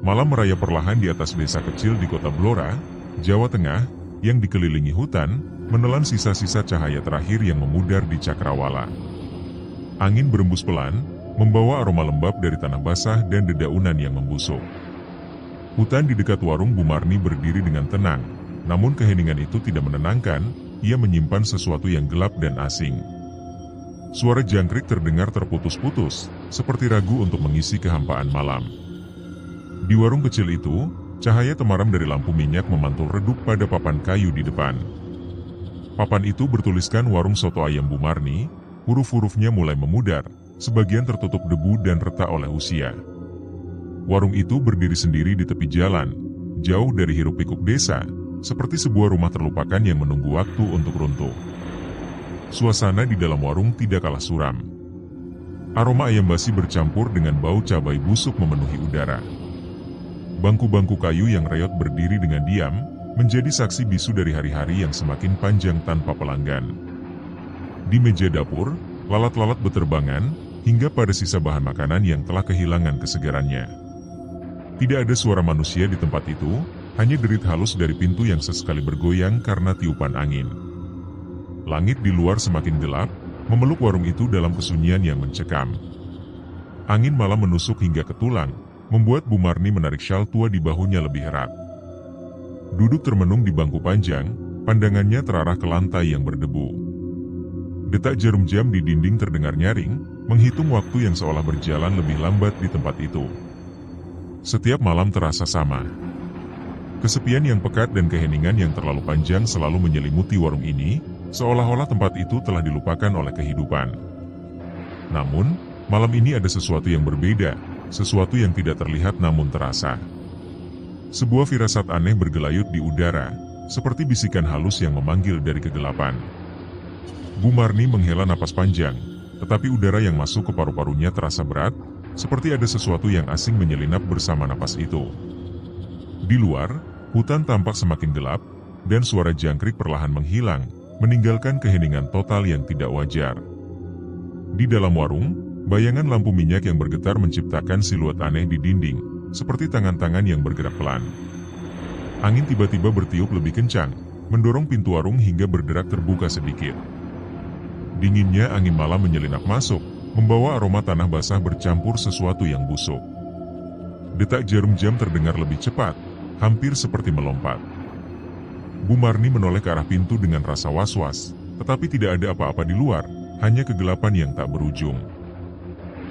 Malam merayap perlahan di atas desa kecil di kota Blora, Jawa Tengah, yang dikelilingi hutan, menelan sisa-sisa cahaya terakhir yang memudar di cakrawala. Angin berembus pelan, membawa aroma lembab dari tanah basah dan dedaunan yang membusuk. Hutan di dekat warung Bu Marni berdiri dengan tenang, namun keheningan itu tidak menenangkan, ia menyimpan sesuatu yang gelap dan asing. Suara jangkrik terdengar terputus-putus, seperti ragu untuk mengisi kehampaan malam. Di warung kecil itu, cahaya temaram dari lampu minyak memantul redup pada papan kayu di depan. Papan itu bertuliskan warung soto ayam Bu Marni, huruf-hurufnya mulai memudar, sebagian tertutup debu dan retak oleh usia. Warung itu berdiri sendiri di tepi jalan, jauh dari hiruk-pikuk desa, seperti sebuah rumah terlupakan yang menunggu waktu untuk runtuh. Suasana di dalam warung tidak kalah suram. Aroma ayam basi bercampur dengan bau cabai busuk memenuhi udara. Bangku-bangku kayu yang reot berdiri dengan diam, menjadi saksi bisu dari hari-hari yang semakin panjang tanpa pelanggan. Di meja dapur, lalat-lalat beterbangan, hingga pada sisa bahan makanan yang telah kehilangan kesegarannya. Tidak ada suara manusia di tempat itu, hanya derit halus dari pintu yang sesekali bergoyang karena tiupan angin. Langit di luar semakin gelap, memeluk warung itu dalam kesunyian yang mencekam. Angin malam menusuk hingga ke tulang, membuat Bu Marni menarik syal tua di bahunya lebih erat. Duduk termenung di bangku panjang, pandangannya terarah ke lantai yang berdebu. Detak jarum jam di dinding terdengar nyaring, menghitung waktu yang seolah berjalan lebih lambat di tempat itu. Setiap malam terasa sama. Kesepian yang pekat dan keheningan yang terlalu panjang selalu menyelimuti warung ini, seolah-olah tempat itu telah dilupakan oleh kehidupan. Namun, malam ini ada sesuatu yang berbeda, sesuatu yang tidak terlihat namun terasa. Sebuah firasat aneh bergelayut di udara, seperti bisikan halus yang memanggil dari kegelapan. Bu Marni menghela napas panjang, tetapi udara yang masuk ke paru-parunya terasa berat, seperti ada sesuatu yang asing menyelinap bersama napas itu. Di luar, hutan tampak semakin gelap, dan suara jangkrik perlahan menghilang, meninggalkan keheningan total yang tidak wajar. Di dalam warung, bayangan lampu minyak yang bergetar menciptakan siluet aneh di dinding, seperti tangan-tangan yang bergerak pelan. Angin tiba-tiba bertiup lebih kencang, mendorong pintu warung hingga berderak terbuka sedikit. Dinginnya angin malam menyelinap masuk, membawa aroma tanah basah bercampur sesuatu yang busuk. Detak jarum jam terdengar lebih cepat, hampir seperti melompat. Bu Marni menoleh ke arah pintu dengan rasa was-was, tetapi tidak ada apa-apa di luar, hanya kegelapan yang tak berujung.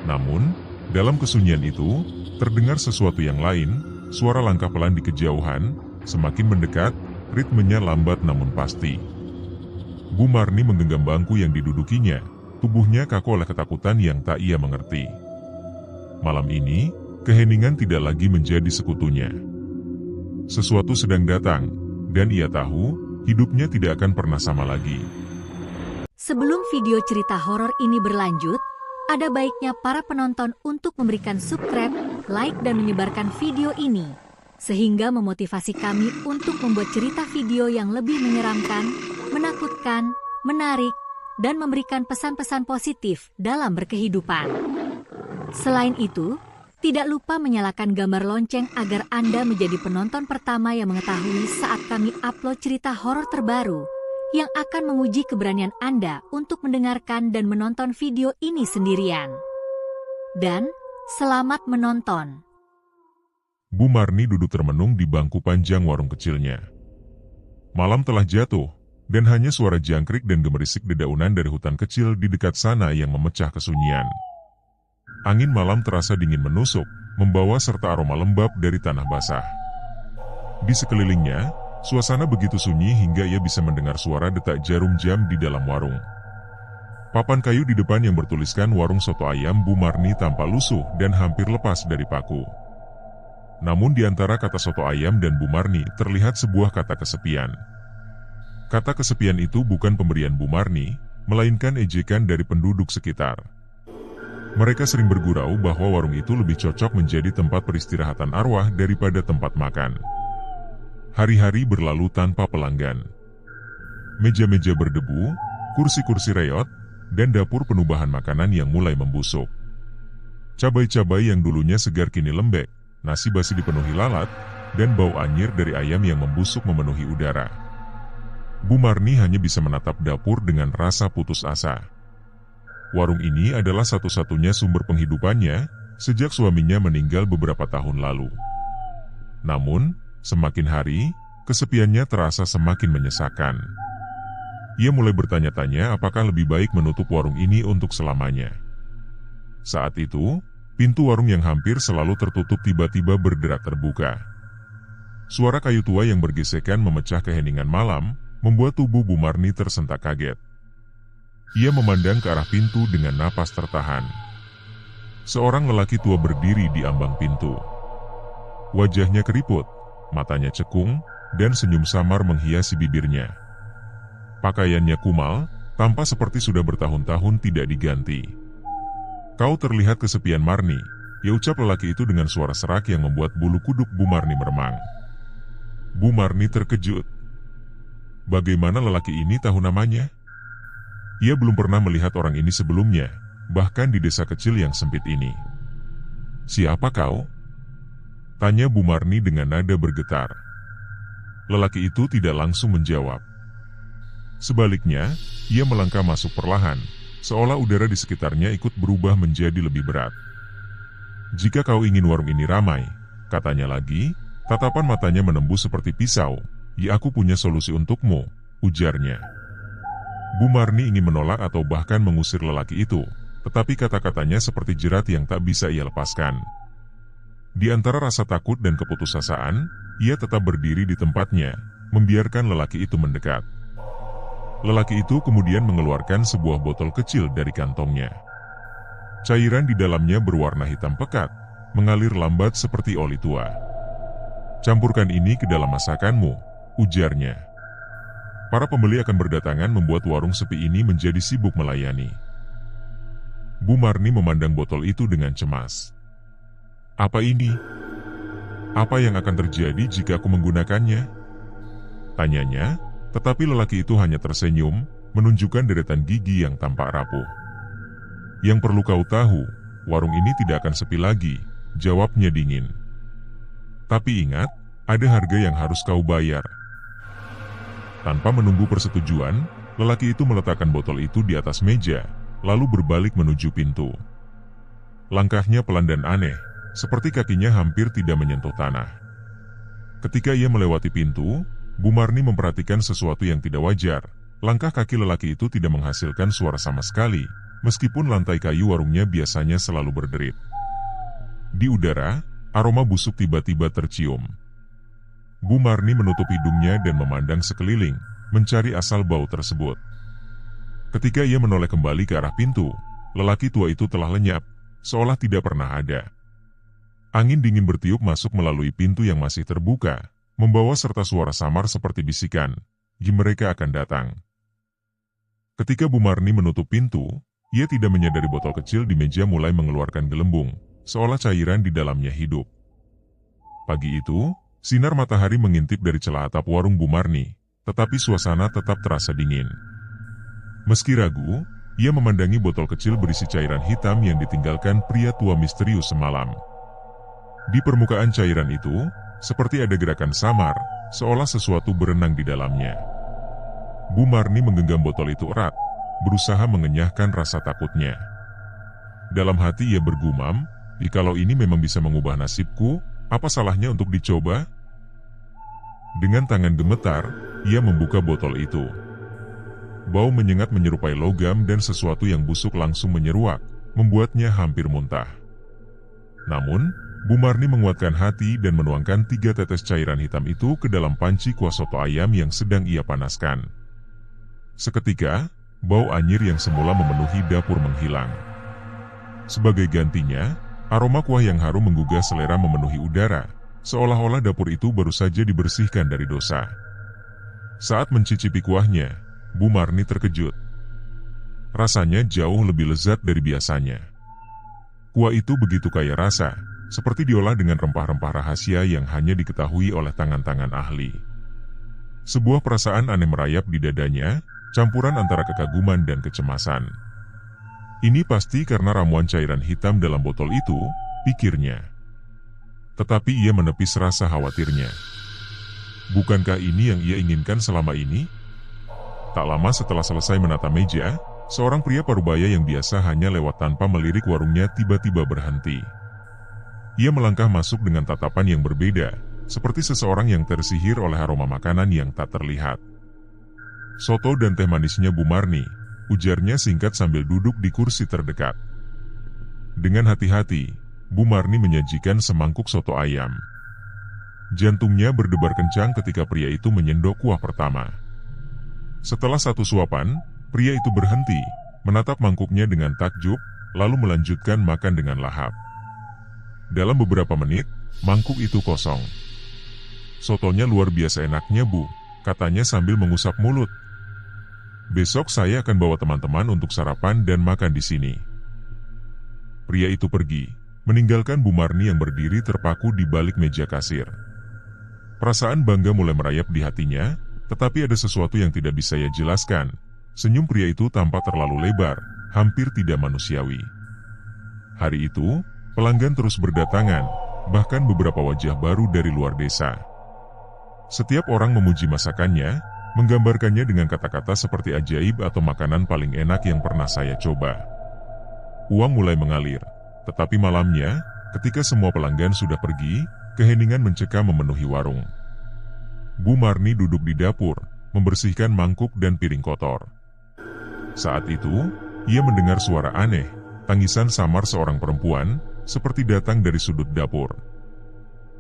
Namun, dalam kesunyian itu, terdengar sesuatu yang lain, suara langkah pelan di kejauhan, semakin mendekat, ritmenya lambat namun pasti. Bu Marni menggenggam bangku yang didudukinya, tubuhnya kaku oleh ketakutan yang tak ia mengerti. Malam ini, keheningan tidak lagi menjadi sekutunya. Sesuatu sedang datang, dan ia tahu, hidupnya tidak akan pernah sama lagi. Sebelum video cerita horor ini berlanjut, ada baiknya para penonton untuk memberikan subscribe, like dan menyebarkan video ini, sehingga memotivasi kami untuk membuat cerita video yang lebih menyeramkan, menakutkan, menarik, dan memberikan pesan-pesan positif dalam berkehidupan. Selain itu, tidak lupa menyalakan gambar lonceng agar Anda menjadi penonton pertama yang mengetahui saat kami upload cerita horor terbaru, yang akan menguji keberanian Anda untuk mendengarkan dan menonton video ini sendirian. Dan, selamat menonton. Bu Marni duduk termenung di bangku panjang warung kecilnya. Malam telah jatuh, dan hanya suara jangkrik dan gemerisik dedaunan dari hutan kecil di dekat sana yang memecah kesunyian. Angin malam terasa dingin menusuk, membawa serta aroma lembab dari tanah basah. Di sekelilingnya, suasana begitu sunyi hingga ia bisa mendengar suara detak jarum jam di dalam warung. Papan kayu di depan yang bertuliskan warung soto ayam Bu Marni tampak lusuh dan hampir lepas dari paku. Namun di antara kata soto ayam dan Bu Marni terlihat sebuah kata kesepian. Kata kesepian itu bukan pemberian Bu Marni, melainkan ejekan dari penduduk sekitar. Mereka sering bergurau bahwa warung itu lebih cocok menjadi tempat peristirahatan arwah daripada tempat makan. Hari-hari berlalu tanpa pelanggan. Meja-meja berdebu, kursi-kursi reot, dan dapur penuh bahan makanan yang mulai membusuk. Cabai-cabai yang dulunya segar kini lembek, nasi basi dipenuhi lalat, dan bau anyir dari ayam yang membusuk memenuhi udara. Bu Marni hanya bisa menatap dapur dengan rasa putus asa. Warung ini adalah satu-satunya sumber penghidupannya sejak suaminya meninggal beberapa tahun lalu. Namun, semakin hari, kesepiannya terasa semakin menyesakan. Ia mulai bertanya-tanya apakah lebih baik menutup warung ini untuk selamanya. Saat itu, pintu warung yang hampir selalu tertutup tiba-tiba berderak terbuka. Suara kayu tua yang bergesekan memecah keheningan malam, membuat tubuh Bu Marni tersentak kaget. Ia memandang ke arah pintu dengan napas tertahan. Seorang lelaki tua berdiri di ambang pintu. Wajahnya keriput, matanya cekung, dan senyum samar menghiasi bibirnya. Pakaiannya kumal, tampak seperti sudah bertahun-tahun tidak diganti. "Kau terlihat kesepian, Marni," ya ucap lelaki itu dengan suara serak yang membuat bulu kuduk Bu Marni meremang. Bu Marni terkejut. Bagaimana lelaki ini tahu namanya? Ia belum pernah melihat orang ini sebelumnya, bahkan di desa kecil yang sempit ini. "Siapa kau?" tanya Bu Marni dengan nada bergetar. Lelaki itu tidak langsung menjawab. Sebaliknya, ia melangkah masuk perlahan, seolah udara di sekitarnya ikut berubah menjadi lebih berat. "Jika kau ingin warung ini ramai," katanya lagi, tatapan matanya menembus seperti pisau, "ya aku punya solusi untukmu," ujarnya. Bu Marni ingin menolak atau bahkan mengusir lelaki itu, tetapi kata-katanya seperti jerat yang tak bisa ia lepaskan. Di antara rasa takut dan keputusasaan, ia tetap berdiri di tempatnya, membiarkan lelaki itu mendekat. Lelaki itu kemudian mengeluarkan sebuah botol kecil dari kantongnya. Cairan di dalamnya berwarna hitam pekat, mengalir lambat seperti oli tua. "Campurkan ini ke dalam masakanmu," ujarnya. Para pembeli akan berdatangan membuat warung sepi ini menjadi sibuk melayani. Bu Marni memandang botol itu dengan cemas. "Apa ini? Apa yang akan terjadi jika aku menggunakannya?" tanyanya. Tetapi lelaki itu hanya tersenyum, menunjukkan deretan gigi yang tampak rapuh. "Yang perlu kau tahu, warung ini tidak akan sepi lagi," jawabnya dingin. "Tapi ingat, ada harga yang harus kau bayar." Tanpa menunggu persetujuan, lelaki itu meletakkan botol itu di atas meja, lalu berbalik menuju pintu. Langkahnya pelan dan aneh, seperti kakinya hampir tidak menyentuh tanah. Ketika ia melewati pintu, Bu Marni memperhatikan sesuatu yang tidak wajar. Langkah kaki lelaki itu tidak menghasilkan suara sama sekali, meskipun lantai kayu warungnya biasanya selalu berderit. Di udara, aroma busuk tiba-tiba tercium. Bu Marni menutup hidungnya dan memandang sekeliling, mencari asal bau tersebut. Ketika ia menoleh kembali ke arah pintu, lelaki tua itu telah lenyap, seolah tidak pernah ada. Angin dingin bertiup masuk melalui pintu yang masih terbuka, membawa serta suara samar seperti bisikan, mereka akan datang. Ketika Bu Marni menutup pintu, ia tidak menyadari botol kecil di meja mulai mengeluarkan gelembung, seolah cairan di dalamnya hidup. Pagi itu, sinar matahari mengintip dari celah atap warung Bu Marni, tetapi suasana tetap terasa dingin. Meski ragu, ia memandangi botol kecil berisi cairan hitam yang ditinggalkan pria tua misterius semalam. Di permukaan cairan itu, seperti ada gerakan samar, seolah sesuatu berenang di dalamnya. Bu Marni menggenggam botol itu erat, berusaha mengenyahkan rasa takutnya. Dalam hati ia bergumam, "Jikalau ini memang bisa mengubah nasibku, apa salahnya untuk dicoba?" Dengan tangan gemetar, ia membuka botol itu. Bau menyengat menyerupai logam dan sesuatu yang busuk langsung menyeruak, membuatnya hampir muntah. Namun, Bu Marni menguatkan hati dan menuangkan 3 tetes cairan hitam itu ke dalam panci kuah soto ayam yang sedang ia panaskan. Seketika, bau anyir yang semula memenuhi dapur menghilang. Sebagai gantinya, aroma kuah yang harum menggugah selera memenuhi udara, seolah-olah dapur itu baru saja dibersihkan dari dosa. Saat mencicipi kuahnya, Bu Marni terkejut. Rasanya jauh lebih lezat dari biasanya. Kuah itu begitu kaya rasa, seperti diolah dengan rempah-rempah rahasia yang hanya diketahui oleh tangan-tangan ahli. Sebuah perasaan aneh merayap di dadanya, campuran antara kekaguman dan kecemasan. Ini pasti karena ramuan cairan hitam dalam botol itu, pikirnya. tetapi ia menepis rasa khawatirnya. Bukankah ini yang ia inginkan selama ini? Tak lama setelah selesai menata meja, seorang pria parubaya yang biasa hanya lewat tanpa melirik warungnya tiba-tiba berhenti. Ia melangkah masuk dengan tatapan yang berbeda, seperti seseorang yang tersihir oleh aroma makanan yang tak terlihat. "Soto dan teh manisnya Bu Marni," ujarnya singkat sambil duduk di kursi terdekat. Dengan hati-hati, Bu Marni menyajikan semangkuk soto ayam. Jantungnya berdebar kencang ketika pria itu menyendok kuah pertama. Setelah satu suapan, pria itu berhenti, menatap mangkuknya dengan takjub, lalu melanjutkan makan dengan lahap. Dalam beberapa menit, mangkuk itu kosong. "Sotonya luar biasa enaknya Bu," katanya sambil mengusap mulut. "Besok saya akan bawa teman-teman untuk sarapan dan makan di sini." Pria itu pergi, meninggalkan Bu Marni yang berdiri terpaku di balik meja kasir. Perasaan bangga mulai merayap di hatinya, tetapi ada sesuatu yang tidak bisa ia jelaskan. Senyum pria itu tampak terlalu lebar, hampir tidak manusiawi. Hari itu, pelanggan terus berdatangan, bahkan beberapa wajah baru dari luar desa. Setiap orang memuji masakannya, menggambarkannya dengan kata-kata seperti ajaib atau makanan paling enak yang pernah saya coba. Uang mulai mengalir, tetapi malamnya, ketika semua pelanggan sudah pergi, keheningan mencekam memenuhi warung. Bu Marni duduk di dapur, membersihkan mangkuk dan piring kotor. Saat itu, ia mendengar suara aneh, tangisan samar seorang perempuan, seperti datang dari sudut dapur.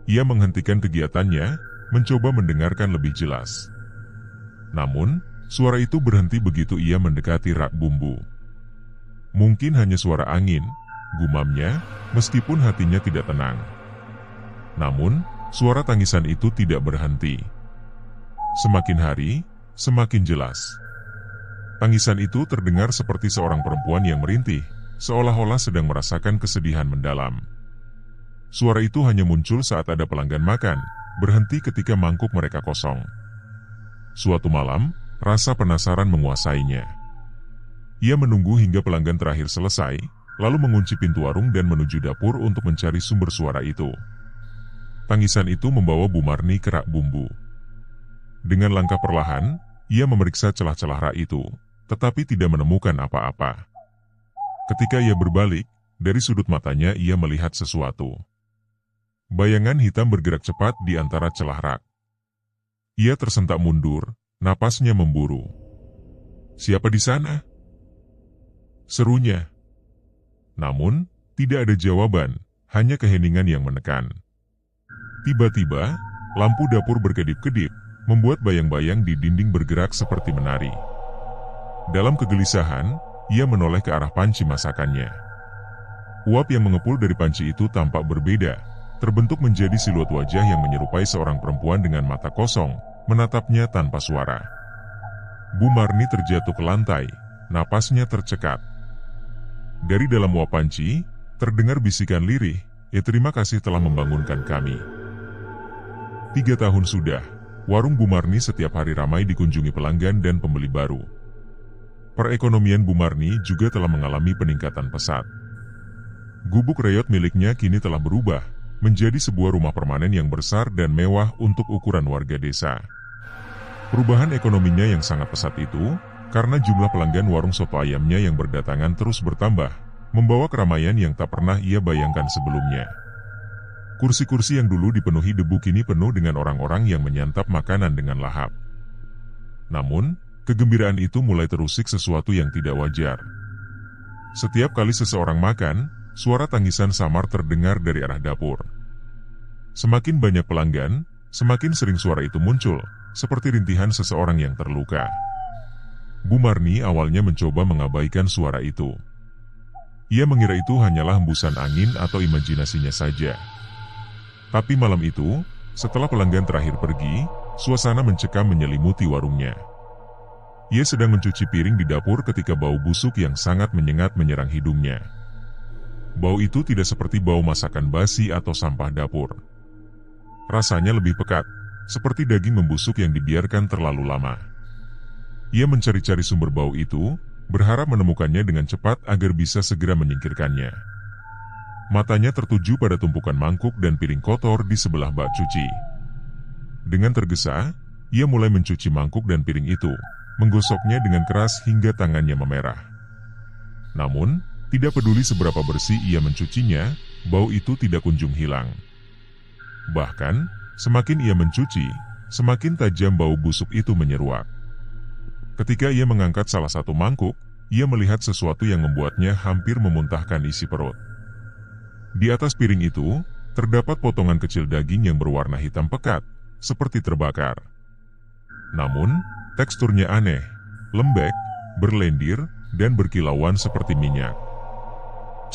Ia menghentikan kegiatannya, mencoba mendengarkan lebih jelas. Namun, suara itu berhenti begitu ia mendekati rak bumbu. "Mungkin hanya suara angin," gumamnya, meskipun hatinya tidak tenang. Namun, suara tangisan itu tidak berhenti. Semakin hari, semakin jelas. Tangisan itu terdengar seperti seorang perempuan yang merintih, seolah-olah sedang merasakan kesedihan mendalam. Suara itu hanya muncul saat ada pelanggan makan, berhenti ketika mangkuk mereka kosong. Suatu malam, rasa penasaran menguasainya. Ia menunggu hingga pelanggan terakhir selesai, lalu mengunci pintu warung dan menuju dapur untuk mencari sumber suara itu. Tangisan itu membawa Bu Marni ke rak bumbu. Dengan langkah perlahan, ia memeriksa celah-celah rak itu, tetapi tidak menemukan apa-apa. Ketika ia berbalik, dari sudut matanya ia melihat sesuatu. Bayangan hitam bergerak cepat di antara celah rak. Ia tersentak mundur, napasnya memburu. "Siapa di sana?" serunya. Namun, tidak ada jawaban, hanya keheningan yang menekan. Tiba-tiba, lampu dapur berkedip-kedip, membuat bayang-bayang di dinding bergerak seperti menari. Dalam kegelisahan, ia menoleh ke arah panci masakannya. Uap yang mengepul dari panci itu tampak berbeda, terbentuk menjadi siluet wajah yang menyerupai seorang perempuan dengan mata kosong, menatapnya tanpa suara. Bu Marni terjatuh ke lantai, napasnya tercekat. Dari dalam uap panci, terdengar bisikan lirih, "Terima kasih telah membangunkan kami." 3 tahun sudah, warung Bu Marni setiap hari ramai dikunjungi pelanggan dan pembeli baru. Perekonomian Bu Marni juga telah mengalami peningkatan pesat. Gubuk reot miliknya kini telah berubah, menjadi sebuah rumah permanen yang besar dan mewah untuk ukuran warga desa. Perubahan ekonominya yang sangat pesat itu, karena jumlah pelanggan warung soto ayamnya yang berdatangan terus bertambah, membawa keramaian yang tak pernah ia bayangkan sebelumnya. Kursi-kursi yang dulu dipenuhi debu kini penuh dengan orang-orang yang menyantap makanan dengan lahap. Namun, kegembiraan itu mulai terusik sesuatu yang tidak wajar. Setiap kali seseorang makan, suara tangisan samar terdengar dari arah dapur. Semakin banyak pelanggan, semakin sering suara itu muncul, seperti rintihan seseorang yang terluka. Bu Marni awalnya mencoba mengabaikan suara itu. Ia mengira itu hanyalah hembusan angin atau imajinasinya saja. Tapi malam itu, setelah pelanggan terakhir pergi, suasana mencekam menyelimuti warungnya. Ia sedang mencuci piring di dapur ketika bau busuk yang sangat menyengat menyerang hidungnya. Bau itu tidak seperti bau masakan basi atau sampah dapur. Rasanya lebih pekat, seperti daging membusuk yang dibiarkan terlalu lama. Ia mencari-cari sumber bau itu, berharap menemukannya dengan cepat agar bisa segera menyingkirkannya. Matanya tertuju pada tumpukan mangkuk dan piring kotor di sebelah bak cuci. Dengan tergesa, ia mulai mencuci mangkuk dan piring itu, menggosoknya dengan keras hingga tangannya memerah. Namun, tidak peduli seberapa bersih ia mencucinya, bau itu tidak kunjung hilang. Bahkan, semakin ia mencuci, semakin tajam bau busuk itu menyeruak. Ketika ia mengangkat salah satu mangkuk, ia melihat sesuatu yang membuatnya hampir memuntahkan isi perut. Di atas piring itu, terdapat potongan kecil daging yang berwarna hitam pekat, seperti terbakar. Namun, teksturnya aneh, lembek, berlendir, dan berkilauan seperti minyak.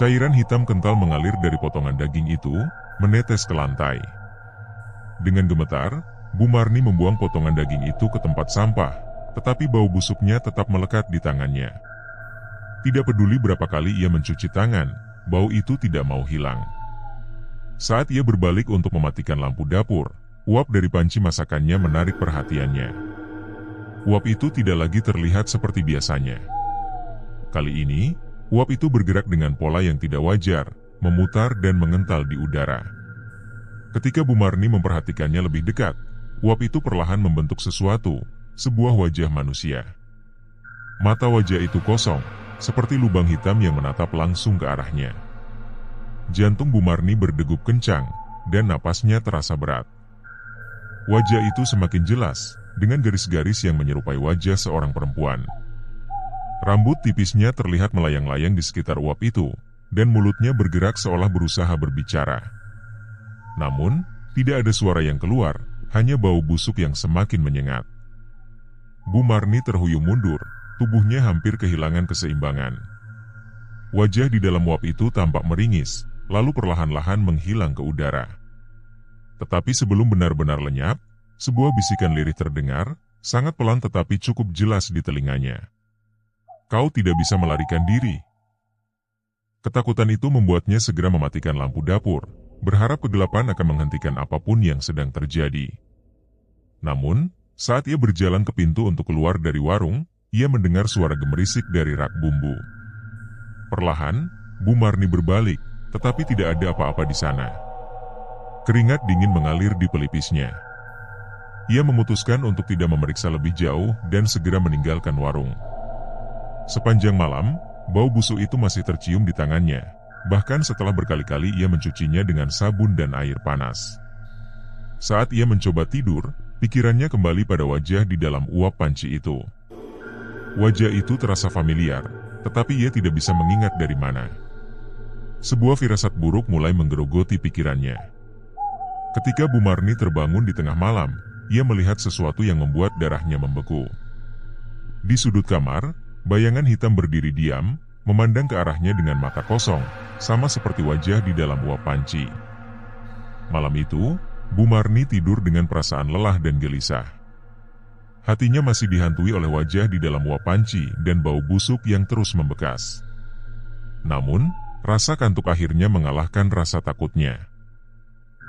Cairan hitam kental mengalir dari potongan daging itu, menetes ke lantai. Dengan gemetar, Bu Marni membuang potongan daging itu ke tempat sampah, tetapi bau busuknya tetap melekat di tangannya. Tidak peduli berapa kali ia mencuci tangan, bau itu tidak mau hilang. Saat ia berbalik untuk mematikan lampu dapur, uap dari panci masakannya menarik perhatiannya. Uap itu tidak lagi terlihat seperti biasanya. Kali ini, uap itu bergerak dengan pola yang tidak wajar, memutar dan mengental di udara. Ketika Bu Marni memperhatikannya lebih dekat, uap itu perlahan membentuk sesuatu, sebuah wajah manusia. Mata wajah itu kosong, seperti lubang hitam yang menatap langsung ke arahnya. Jantung Bu Marni berdegup kencang, dan napasnya terasa berat. Wajah itu semakin jelas, dengan garis-garis yang menyerupai wajah seorang perempuan. Rambut tipisnya terlihat melayang-layang di sekitar uap itu, dan mulutnya bergerak seolah berusaha berbicara. Namun, tidak ada suara yang keluar, hanya bau busuk yang semakin menyengat. Bu Marni terhuyung mundur, tubuhnya hampir kehilangan keseimbangan. Wajah di dalam uap itu tampak meringis, lalu perlahan-lahan menghilang ke udara. Tetapi sebelum benar-benar lenyap, sebuah bisikan lirih terdengar, sangat pelan tetapi cukup jelas di telinganya. "Kau tidak bisa melarikan diri." Ketakutan itu membuatnya segera mematikan lampu dapur, berharap kegelapan akan menghentikan apapun yang sedang terjadi. Namun, saat ia berjalan ke pintu untuk keluar dari warung, ia mendengar suara gemerisik dari rak bumbu. Perlahan, Bu Marni berbalik, tetapi tidak ada apa-apa di sana. Keringat dingin mengalir di pelipisnya. Ia memutuskan untuk tidak memeriksa lebih jauh dan segera meninggalkan warung. Sepanjang malam, bau busuk itu masih tercium di tangannya, bahkan setelah berkali-kali ia mencucinya dengan sabun dan air panas. Saat ia mencoba tidur, pikirannya kembali pada wajah di dalam uap panci itu. Wajah itu terasa familiar, tetapi ia tidak bisa mengingat dari mana. Sebuah firasat buruk mulai menggerogoti pikirannya. Ketika Bu Marni terbangun di tengah malam, ia melihat sesuatu yang membuat darahnya membeku. Di sudut kamar, bayangan hitam berdiri diam, memandang ke arahnya dengan mata kosong, sama seperti wajah di dalam uap panci. Malam itu, Bu Marni tidur dengan perasaan lelah dan gelisah. Hatinya masih dihantui oleh wajah di dalam uap panci dan bau busuk yang terus membekas. Namun, rasa kantuk akhirnya mengalahkan rasa takutnya.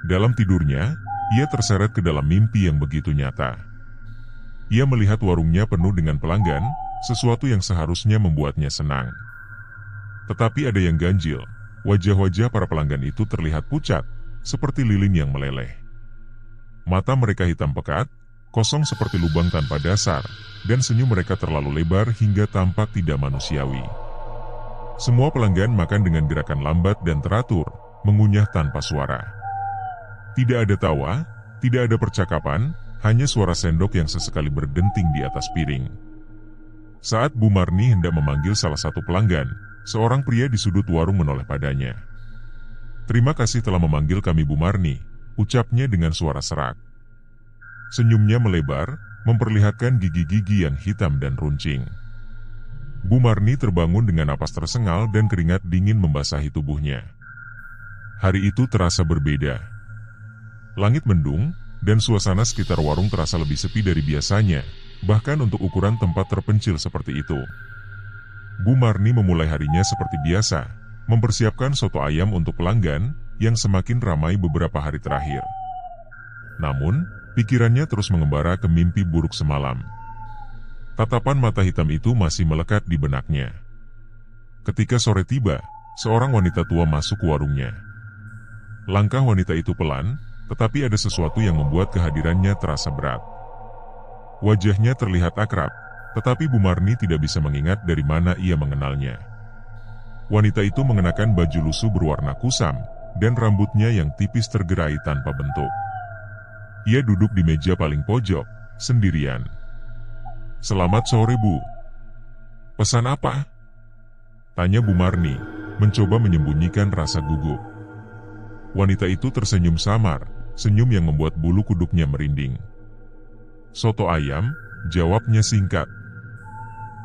Dalam tidurnya, ia terseret ke dalam mimpi yang begitu nyata. Ia melihat warungnya penuh dengan pelanggan, sesuatu yang seharusnya membuatnya senang. Tetapi ada yang ganjil, wajah-wajah para pelanggan itu terlihat pucat, seperti lilin yang meleleh. Mata mereka hitam pekat, kosong seperti lubang tanpa dasar, dan senyum mereka terlalu lebar hingga tampak tidak manusiawi. Semua pelanggan makan dengan gerakan lambat dan teratur, mengunyah tanpa suara. Tidak ada tawa, tidak ada percakapan, hanya suara sendok yang sesekali berdenting di atas piring. Saat Bu Marni hendak memanggil salah satu pelanggan, seorang pria di sudut warung menoleh padanya. "Terima kasih telah memanggil kami, Bu Marni," ucapnya dengan suara serak. Senyumnya melebar, memperlihatkan gigi-gigi yang hitam dan runcing. Bu Marni terbangun dengan napas tersengal dan keringat dingin membasahi tubuhnya. Hari itu terasa berbeda. Langit mendung, dan suasana sekitar warung terasa lebih sepi dari biasanya, bahkan untuk ukuran tempat terpencil seperti itu. Bu Marni memulai harinya seperti biasa, mempersiapkan soto ayam untuk pelanggan yang semakin ramai beberapa hari terakhir. Namun, pikirannya terus mengembara ke mimpi buruk semalam. Tatapan mata hitam itu masih melekat di benaknya. Ketika sore tiba, seorang wanita tua masuk ke warungnya. Langkah wanita itu pelan, tetapi ada sesuatu yang membuat kehadirannya terasa berat. Wajahnya terlihat akrab, tetapi Bu Marni tidak bisa mengingat dari mana ia mengenalnya. Wanita itu mengenakan baju lusuh berwarna kusam, dan rambutnya yang tipis tergerai tanpa bentuk. Ia duduk di meja paling pojok, sendirian. "Selamat sore, Bu. Pesan apa?" tanya Bu Marni, mencoba menyembunyikan rasa gugup. Wanita itu tersenyum samar, senyum yang membuat bulu kuduknya merinding. "Soto ayam," jawabnya singkat.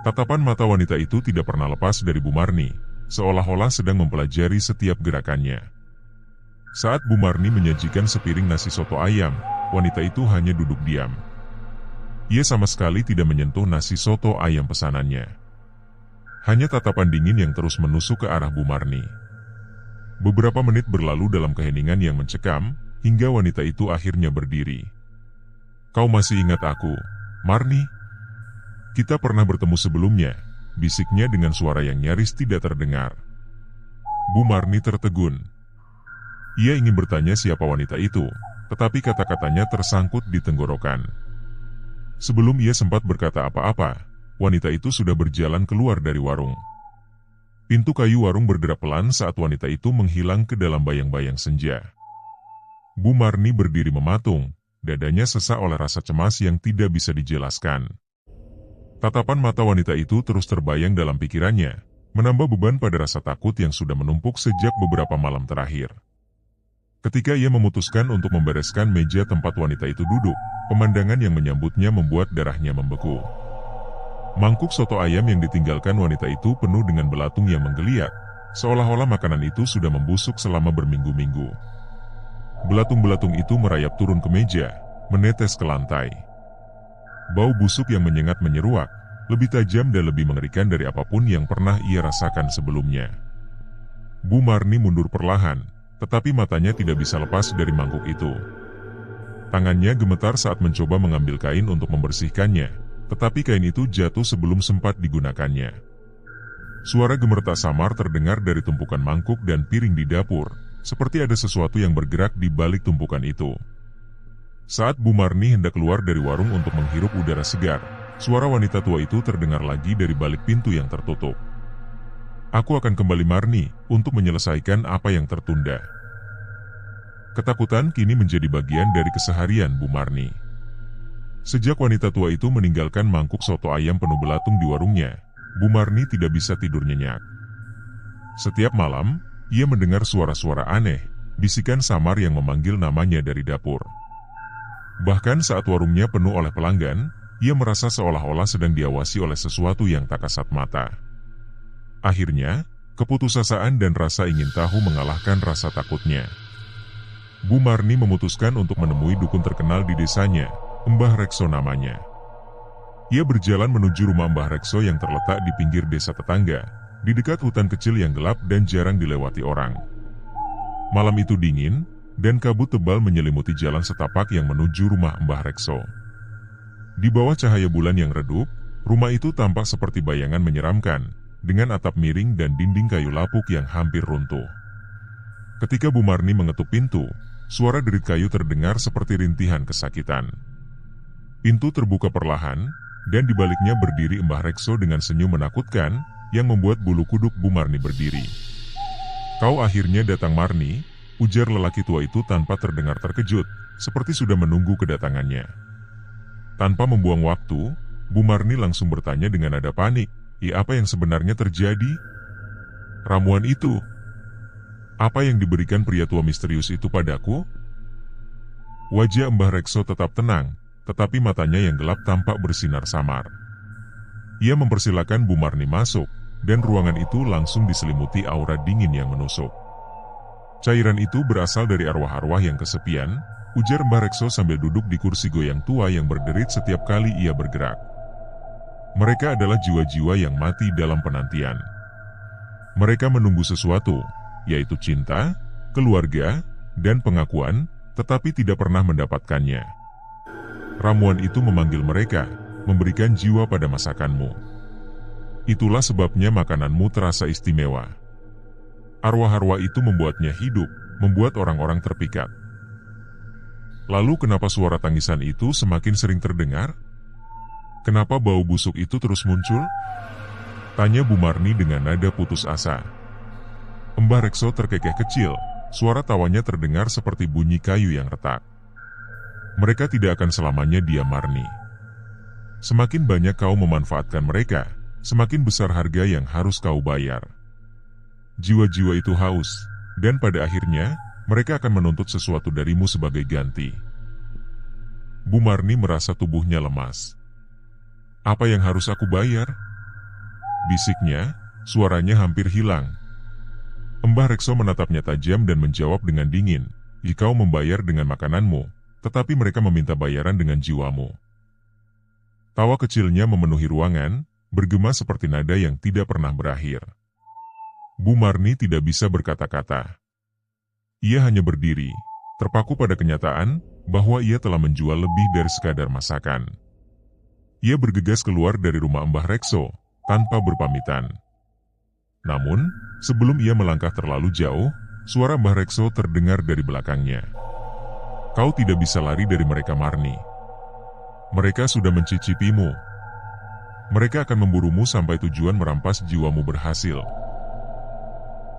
Tatapan mata wanita itu tidak pernah lepas dari Bu Marni, seolah-olah sedang mempelajari setiap gerakannya. Saat Bu Marni menyajikan sepiring nasi soto ayam, wanita itu hanya duduk diam. Ia sama sekali tidak menyentuh nasi soto ayam pesanannya. Hanya tatapan dingin yang terus menusuk ke arah Bu Marni. Beberapa menit berlalu dalam keheningan yang mencekam, hingga wanita itu akhirnya berdiri. "Kau masih ingat aku, Marni? Kita pernah bertemu sebelumnya," bisiknya dengan suara yang nyaris tidak terdengar. Bu Marni tertegun. Ia ingin bertanya siapa wanita itu, tetapi kata-katanya tersangkut di tenggorokan. Sebelum ia sempat berkata apa-apa, wanita itu sudah berjalan keluar dari warung. Pintu kayu warung bergerak pelan saat wanita itu menghilang ke dalam bayang-bayang senja. Bu Marni berdiri mematung, dadanya sesak oleh rasa cemas yang tidak bisa dijelaskan. Tatapan mata wanita itu terus terbayang dalam pikirannya, menambah beban pada rasa takut yang sudah menumpuk sejak beberapa malam terakhir. Ketika ia memutuskan untuk membereskan meja tempat wanita itu duduk, pemandangan yang menyambutnya membuat darahnya membeku. Mangkuk soto ayam yang ditinggalkan wanita itu penuh dengan belatung yang menggeliat, seolah-olah makanan itu sudah membusuk selama berminggu-minggu. Belatung-belatung itu merayap turun ke meja, menetes ke lantai. Bau busuk yang menyengat menyeruak, lebih tajam dan lebih mengerikan dari apapun yang pernah ia rasakan sebelumnya. Bu Marni mundur perlahan, tetapi matanya tidak bisa lepas dari mangkuk itu. Tangannya gemetar saat mencoba mengambil kain untuk membersihkannya, tetapi kain itu jatuh sebelum sempat digunakannya. Suara gemertak samar terdengar dari tumpukan mangkuk dan piring di dapur, seperti ada sesuatu yang bergerak di balik tumpukan itu. Saat Bu Marni hendak keluar dari warung untuk menghirup udara segar, suara wanita tua itu terdengar lagi dari balik pintu yang tertutup. "Aku akan kembali, Marni, untuk menyelesaikan apa yang tertunda." Ketakutan kini menjadi bagian dari keseharian Bu Marni. Sejak wanita tua itu meninggalkan mangkuk soto ayam penuh belatung di warungnya, Bu Marni tidak bisa tidur nyenyak. Setiap malam, ia mendengar suara-suara aneh, bisikan samar yang memanggil namanya dari dapur. Bahkan saat warungnya penuh oleh pelanggan, ia merasa seolah-olah sedang diawasi oleh sesuatu yang tak kasat mata. Akhirnya, keputusasaan dan rasa ingin tahu mengalahkan rasa takutnya. Bu Marni memutuskan untuk menemui dukun terkenal di desanya, Mbah Rekso namanya. Ia berjalan menuju rumah Mbah Rekso yang terletak di pinggir desa tetangga, di dekat hutan kecil yang gelap dan jarang dilewati orang. Malam itu dingin, dan kabut tebal menyelimuti jalan setapak yang menuju rumah Mbah Rekso. Di bawah cahaya bulan yang redup, rumah itu tampak seperti bayangan menyeramkan, dengan atap miring dan dinding kayu lapuk yang hampir runtuh. Ketika Bu Marni mengetuk pintu, suara derit kayu terdengar seperti rintihan kesakitan. Pintu terbuka perlahan, dan di baliknya berdiri Mbah Rekso dengan senyum menakutkan, yang membuat bulu kuduk Bu Marni berdiri. "Kau akhirnya datang, Marni," ujar lelaki tua itu tanpa terdengar terkejut, seperti sudah menunggu kedatangannya. Tanpa membuang waktu, Bu Marni langsung bertanya dengan nada panik, apa yang sebenarnya terjadi?" "Ramuan itu. Apa yang diberikan pria tua misterius itu padaku?" Wajah Mbah Rekso tetap tenang, tetapi matanya yang gelap tampak bersinar samar. Ia mempersilakan Bu Marni masuk, dan ruangan itu langsung diselimuti aura dingin yang menusuk. "Cairan itu berasal dari arwah-arwah yang kesepian," ujar Mbah Rekso sambil duduk di kursi goyang tua yang berderit setiap kali ia bergerak. "Mereka adalah jiwa-jiwa yang mati dalam penantian. Mereka menunggu sesuatu, yaitu cinta, keluarga, dan pengakuan, tetapi tidak pernah mendapatkannya. Ramuan itu memanggil mereka, memberikan jiwa pada masakanmu. Itulah sebabnya makananmu terasa istimewa." Arwah-arwah itu membuatnya hidup, membuat orang-orang terpikat. Lalu kenapa suara tangisan itu semakin sering terdengar? Kenapa bau busuk itu terus muncul? Tanya Bu Marni dengan nada putus asa. Mbah Rekso terkekeh kecil, suara tawanya terdengar seperti bunyi kayu yang retak. Mereka tidak akan selamanya diam, Marni. Semakin banyak kau memanfaatkan mereka, semakin besar harga yang harus kau bayar. Jiwa-jiwa itu haus, dan pada akhirnya, mereka akan menuntut sesuatu darimu sebagai ganti. Bu Marni merasa tubuhnya lemas. Apa yang harus aku bayar? Bisiknya, suaranya hampir hilang. Mbah Rekso menatapnya tajam dan menjawab dengan dingin, "Kau membayar dengan makananmu, tetapi mereka meminta bayaran dengan jiwamu." Tawa kecilnya memenuhi ruangan, bergema seperti nada yang tidak pernah berakhir. Bu Marni tidak bisa berkata-kata. Ia hanya berdiri, terpaku pada kenyataan bahwa ia telah menjual lebih dari sekadar masakan. Ia bergegas keluar dari rumah Mbah Rekso, tanpa berpamitan. Namun, sebelum ia melangkah terlalu jauh, suara Mbah Rekso terdengar dari belakangnya. "Kau tidak bisa lari dari mereka, Marni. Mereka sudah mencicipimu. Mereka akan memburumu sampai tujuan merampas jiwamu berhasil."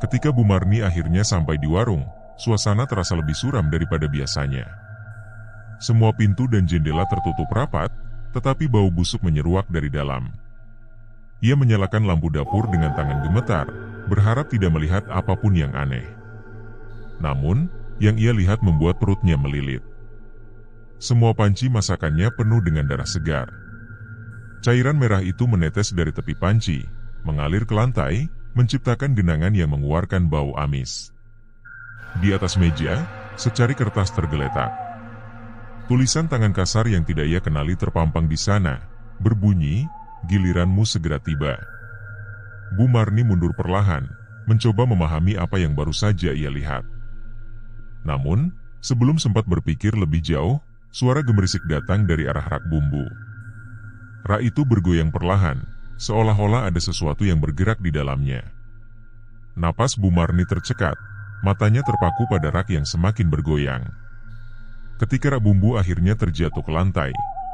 Ketika Bu Marni akhirnya sampai di warung, suasana terasa lebih suram daripada biasanya. Semua pintu dan jendela tertutup rapat, tetapi bau busuk menyeruak dari dalam. Ia menyalakan lampu dapur dengan tangan gemetar, berharap tidak melihat apapun yang aneh. Namun, yang ia lihat membuat perutnya melilit. Semua panci masakannya penuh dengan darah segar. Cairan merah itu menetes dari tepi panci, mengalir ke lantai, menciptakan genangan yang mengeluarkan bau amis. Di atas meja, secari kertas tergeletak. Tulisan tangan kasar yang tidak ia kenali terpampang di sana, berbunyi, "Giliranmu segera tiba." Bu Marni mundur perlahan, mencoba memahami apa yang baru saja ia lihat. Namun, sebelum sempat berpikir lebih jauh, suara gemerisik datang dari arah rak bumbu. Rak itu bergoyang perlahan, seolah-olah ada sesuatu yang bergerak di dalamnya. Napas Bu Marni tercekat, matanya terpaku pada rak yang semakin bergoyang. Ketika rak bumbu akhirnya terjatuh ke lantai,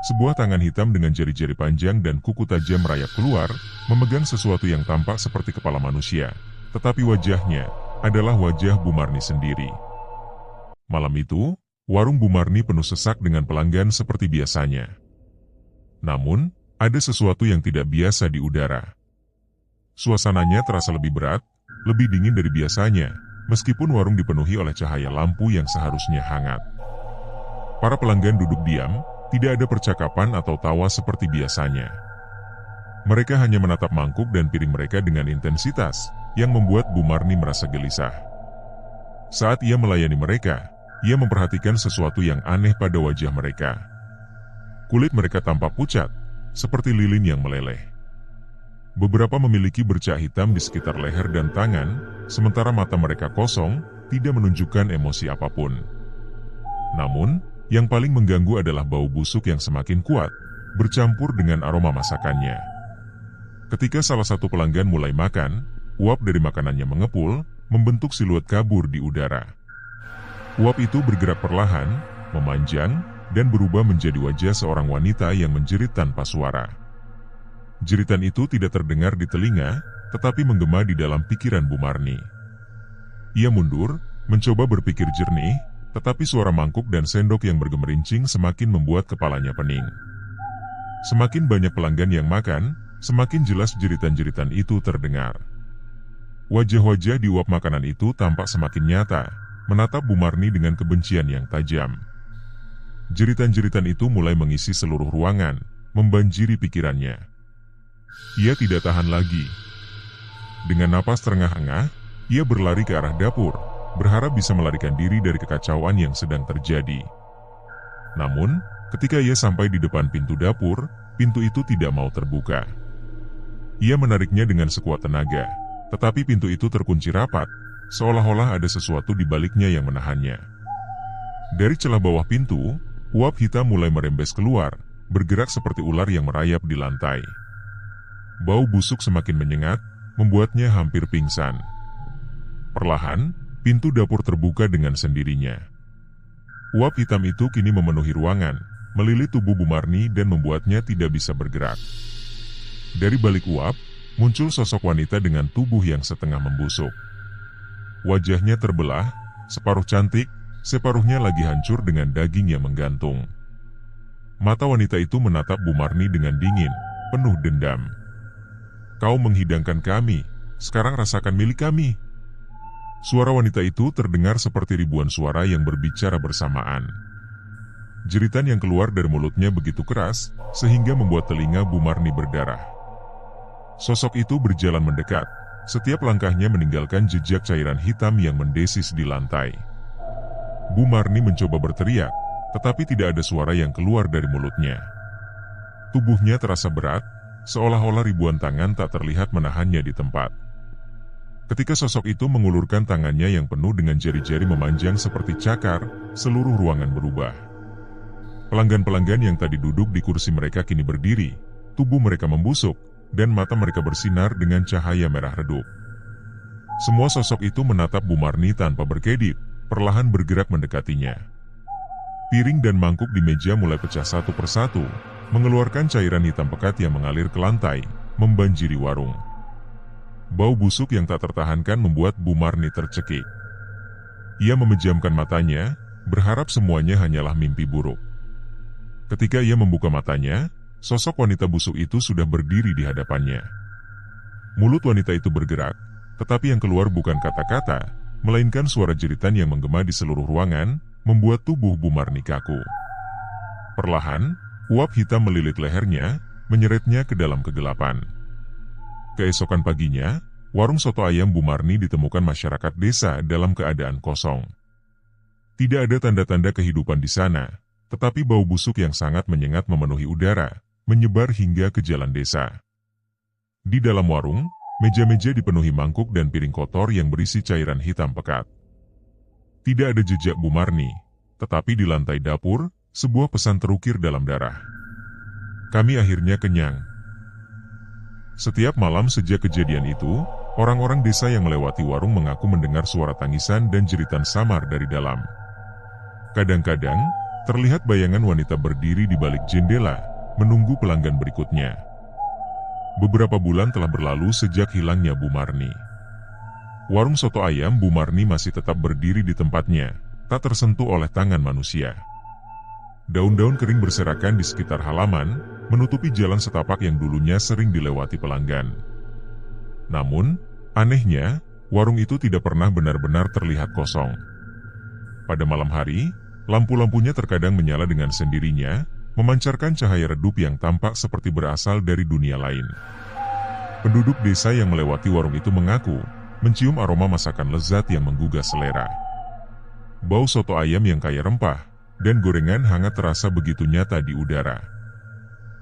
sebuah tangan hitam dengan jari-jari panjang dan kuku tajam merayap keluar, memegang sesuatu yang tampak seperti kepala manusia, tetapi wajahnya adalah wajah Bu Marni sendiri. Malam itu, warung Bu Marni penuh sesak dengan pelanggan seperti biasanya. Namun, ada sesuatu yang tidak biasa di udara. Suasananya terasa lebih berat, lebih dingin dari biasanya, meskipun warung dipenuhi oleh cahaya lampu yang seharusnya hangat. Para pelanggan duduk diam, tidak ada percakapan atau tawa seperti biasanya. Mereka hanya menatap mangkuk dan piring mereka dengan intensitas, yang membuat Bu Marni merasa gelisah. Saat ia melayani mereka, ia memperhatikan sesuatu yang aneh pada wajah mereka. Kulit mereka tampak pucat, seperti lilin yang meleleh. Beberapa memiliki bercak hitam di sekitar leher dan tangan, sementara mata mereka kosong, tidak menunjukkan emosi apapun. Namun, yang paling mengganggu adalah bau busuk yang semakin kuat, bercampur dengan aroma masakannya. Ketika salah satu pelanggan mulai makan, uap dari makanannya mengepul, membentuk siluet kabur di udara. Uap itu bergerak perlahan, memanjang, dan berubah menjadi wajah seorang wanita yang menjerit tanpa suara. Jeritan itu tidak terdengar di telinga, tetapi menggema di dalam pikiran Bu Marni. Ia mundur, mencoba berpikir jernih, tetapi suara mangkuk dan sendok yang bergemerincing semakin membuat kepalanya pening. Semakin banyak pelanggan yang makan, semakin jelas jeritan-jeritan itu terdengar. Wajah-wajah di uap makanan itu tampak semakin nyata, menatap Bu Marni dengan kebencian yang tajam. Jeritan-jeritan itu mulai mengisi seluruh ruangan, membanjiri pikirannya. Ia tidak tahan lagi. Dengan napas terengah-engah, ia berlari ke arah dapur, berharap bisa melarikan diri dari kekacauan yang sedang terjadi. Namun, ketika ia sampai di depan pintu dapur, pintu itu tidak mau terbuka. Ia menariknya dengan sekuat tenaga, tetapi pintu itu terkunci rapat, seolah-olah ada sesuatu di baliknya yang menahannya. Dari celah bawah pintu, uap hitam mulai merembes keluar, bergerak seperti ular yang merayap di lantai. Bau busuk semakin menyengat, membuatnya hampir pingsan. Perlahan, pintu dapur terbuka dengan sendirinya. Uap hitam itu kini memenuhi ruangan, melilit tubuh Bu Marni dan membuatnya tidak bisa bergerak. Dari balik uap, muncul sosok wanita dengan tubuh yang setengah membusuk. Wajahnya terbelah, separuh cantik, separuhnya lagi hancur dengan daging yang menggantung. Mata wanita itu menatap Bu Marni dengan dingin, penuh dendam. "Kau menghidangkan kami, sekarang rasakan milik kami." Suara wanita itu terdengar seperti ribuan suara yang berbicara bersamaan. Jeritan yang keluar dari mulutnya begitu keras, sehingga membuat telinga Bu Marni berdarah. Sosok itu berjalan mendekat, setiap langkahnya meninggalkan jejak cairan hitam yang mendesis di lantai. Bu Marni mencoba berteriak, tetapi tidak ada suara yang keluar dari mulutnya. Tubuhnya terasa berat, seolah-olah ribuan tangan tak terlihat menahannya di tempat. Ketika sosok itu mengulurkan tangannya yang penuh dengan jari-jari memanjang seperti cakar, seluruh ruangan berubah. Pelanggan-pelanggan yang tadi duduk di kursi mereka kini berdiri, tubuh mereka membusuk, dan mata mereka bersinar dengan cahaya merah redup. Semua sosok itu menatap Bu Marni tanpa berkedip, perlahan bergerak mendekatinya. Piring dan mangkuk di meja mulai pecah satu persatu, mengeluarkan cairan hitam pekat yang mengalir ke lantai, membanjiri warung. Bau busuk yang tak tertahankan membuat Bu Marni tercekik. Ia memejamkan matanya, berharap semuanya hanyalah mimpi buruk. Ketika ia membuka matanya, sosok wanita busuk itu sudah berdiri di hadapannya. Mulut wanita itu bergerak, tetapi yang keluar bukan kata-kata, melainkan suara jeritan yang menggema di seluruh ruangan, membuat tubuh Bu Marni kaku. Perlahan, uap hitam melilit lehernya, menyeretnya ke dalam kegelapan. Keesokan paginya, warung soto ayam Bu Marni ditemukan masyarakat desa dalam keadaan kosong. Tidak ada tanda-tanda kehidupan di sana, tetapi bau busuk yang sangat menyengat memenuhi udara, menyebar hingga ke jalan desa. Di dalam warung, meja-meja dipenuhi mangkuk dan piring kotor yang berisi cairan hitam pekat. Tidak ada jejak Bu Marni, tetapi di lantai dapur, sebuah pesan terukir dalam darah. "Kami akhirnya kenyang." Setiap malam sejak kejadian itu, orang-orang desa yang melewati warung mengaku mendengar suara tangisan dan jeritan samar dari dalam. Kadang-kadang, terlihat bayangan wanita berdiri di balik jendela, menunggu pelanggan berikutnya. Beberapa bulan telah berlalu sejak hilangnya Bu Marni. Warung soto ayam Bu Marni masih tetap berdiri di tempatnya, tak tersentuh oleh tangan manusia. Daun-daun kering berserakan di sekitar halaman, menutupi jalan setapak yang dulunya sering dilewati pelanggan. Namun, anehnya, warung itu tidak pernah benar-benar terlihat kosong. Pada malam hari, lampu-lampunya terkadang menyala dengan sendirinya, memancarkan cahaya redup yang tampak seperti berasal dari dunia lain. Penduduk desa yang melewati warung itu mengaku mencium aroma masakan lezat yang menggugah selera. Bau soto ayam yang kaya rempah dan gorengan hangat terasa begitu nyata di udara.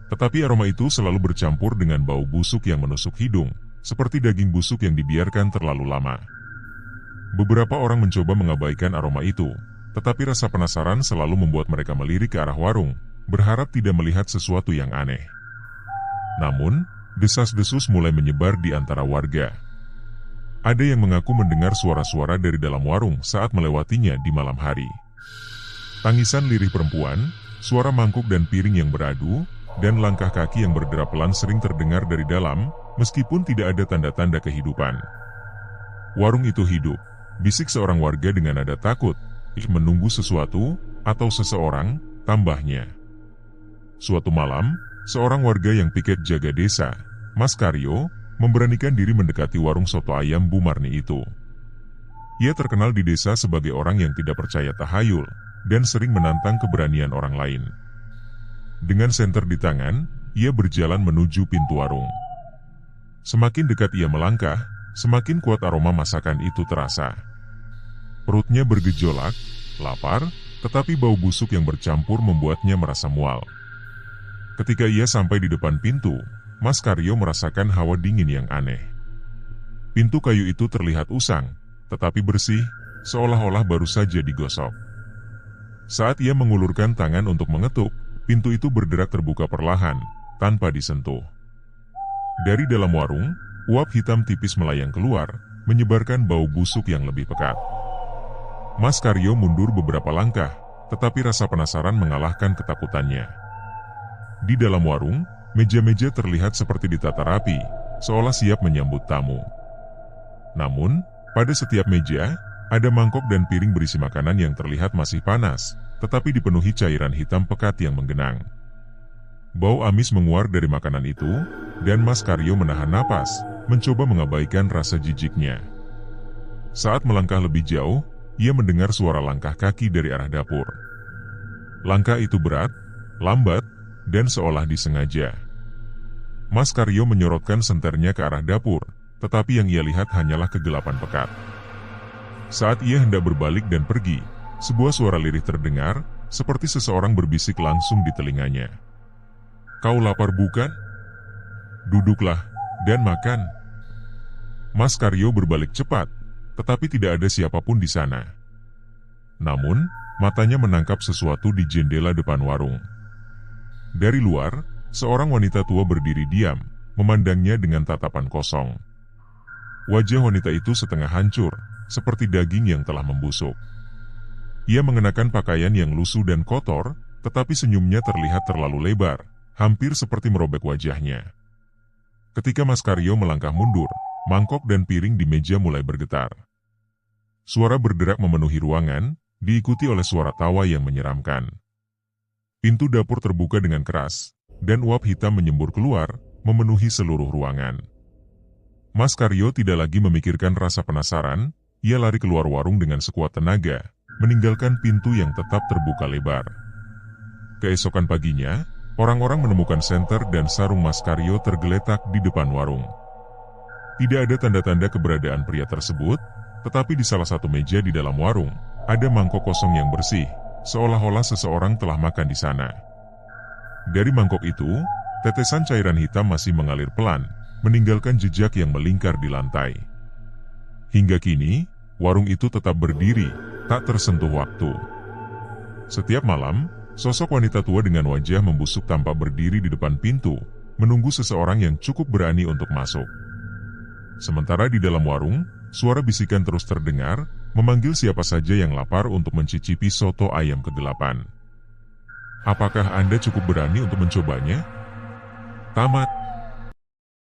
Tetapi aroma itu selalu bercampur dengan bau busuk yang menusuk hidung, seperti daging busuk yang dibiarkan terlalu lama. Beberapa orang mencoba mengabaikan aroma itu, tetapi rasa penasaran selalu membuat mereka melirik ke arah warung, berharap tidak melihat sesuatu yang aneh. Namun, desas-desus mulai menyebar di antara warga. Ada yang mengaku mendengar suara-suara dari dalam warung saat melewatinya di malam hari. Tangisan lirih perempuan, suara mangkuk dan piring yang beradu, dan langkah kaki yang berderap pelan sering terdengar dari dalam, meskipun tidak ada tanda-tanda kehidupan. Warung itu hidup, bisik seorang warga dengan nada takut, menunggu sesuatu, atau seseorang, tambahnya. Suatu malam, seorang warga yang piket jaga desa, Mas Karyo, memberanikan diri mendekati warung soto ayam Bu Marni itu. Ia terkenal di desa sebagai orang yang tidak percaya tahayul, dan sering menantang keberanian orang lain. Dengan senter di tangan, ia berjalan menuju pintu warung. Semakin dekat ia melangkah, semakin kuat aroma masakan itu terasa. Perutnya bergejolak, lapar, tetapi bau busuk yang bercampur membuatnya merasa mual. Ketika ia sampai di depan pintu, Mas Karyo merasakan hawa dingin yang aneh. Pintu kayu itu terlihat usang, tetapi bersih, seolah-olah baru saja digosok. Saat ia mengulurkan tangan untuk mengetuk, pintu itu berderak terbuka perlahan, tanpa disentuh. Dari dalam warung, uap hitam tipis melayang keluar, menyebarkan bau busuk yang lebih pekat. Mas Karyo mundur beberapa langkah, tetapi rasa penasaran mengalahkan ketakutannya. Di dalam warung, meja-meja terlihat seperti ditata rapi, seolah siap menyambut tamu. Namun, pada setiap meja, ada mangkok dan piring berisi makanan yang terlihat masih panas, tetapi dipenuhi cairan hitam pekat yang menggenang. Bau amis menguar dari makanan itu, dan Mas Karyo menahan napas, mencoba mengabaikan rasa jijiknya. Saat melangkah lebih jauh, ia mendengar suara langkah kaki dari arah dapur. Langkah itu berat, lambat, dan seolah disengaja. Mas Karyo menyorotkan senternya ke arah dapur, tetapi yang ia lihat hanyalah kegelapan pekat. Saat ia hendak berbalik dan pergi, sebuah suara lirih terdengar, seperti seseorang berbisik langsung di telinganya. "Kau lapar bukan? Duduklah, dan makan." Mas Karyo berbalik cepat, tetapi tidak ada siapapun di sana. Namun, matanya menangkap sesuatu di jendela depan warung. Dari luar, seorang wanita tua berdiri diam, memandangnya dengan tatapan kosong. Wajah wanita itu setengah hancur, seperti daging yang telah membusuk. Ia mengenakan pakaian yang lusuh dan kotor, tetapi senyumnya terlihat terlalu lebar, hampir seperti merobek wajahnya. Ketika Mas Karyo melangkah mundur, mangkok dan piring di meja mulai bergetar. Suara berderak memenuhi ruangan, diikuti oleh suara tawa yang menyeramkan. Pintu dapur terbuka dengan keras, dan uap hitam menyembur keluar, memenuhi seluruh ruangan. Mas Karyo tidak lagi memikirkan rasa penasaran, ia lari keluar warung dengan sekuat tenaga, meninggalkan pintu yang tetap terbuka lebar. Keesokan paginya, orang-orang menemukan senter dan sarung Mas Karyo tergeletak di depan warung. Tidak ada tanda-tanda keberadaan pria tersebut, tetapi di salah satu meja di dalam warung, ada mangkok kosong yang bersih, seolah-olah seseorang telah makan di sana. Dari mangkok itu, tetesan cairan hitam masih mengalir pelan, meninggalkan jejak yang melingkar di lantai. Hingga kini, warung itu tetap berdiri, tak tersentuh waktu. Setiap malam, sosok wanita tua dengan wajah membusuk tampak berdiri di depan pintu, menunggu seseorang yang cukup berani untuk masuk. Sementara di dalam warung, suara bisikan terus terdengar, memanggil siapa saja yang lapar untuk mencicipi soto ayam ke-8. Apakah Anda cukup berani untuk mencobanya? Tamat.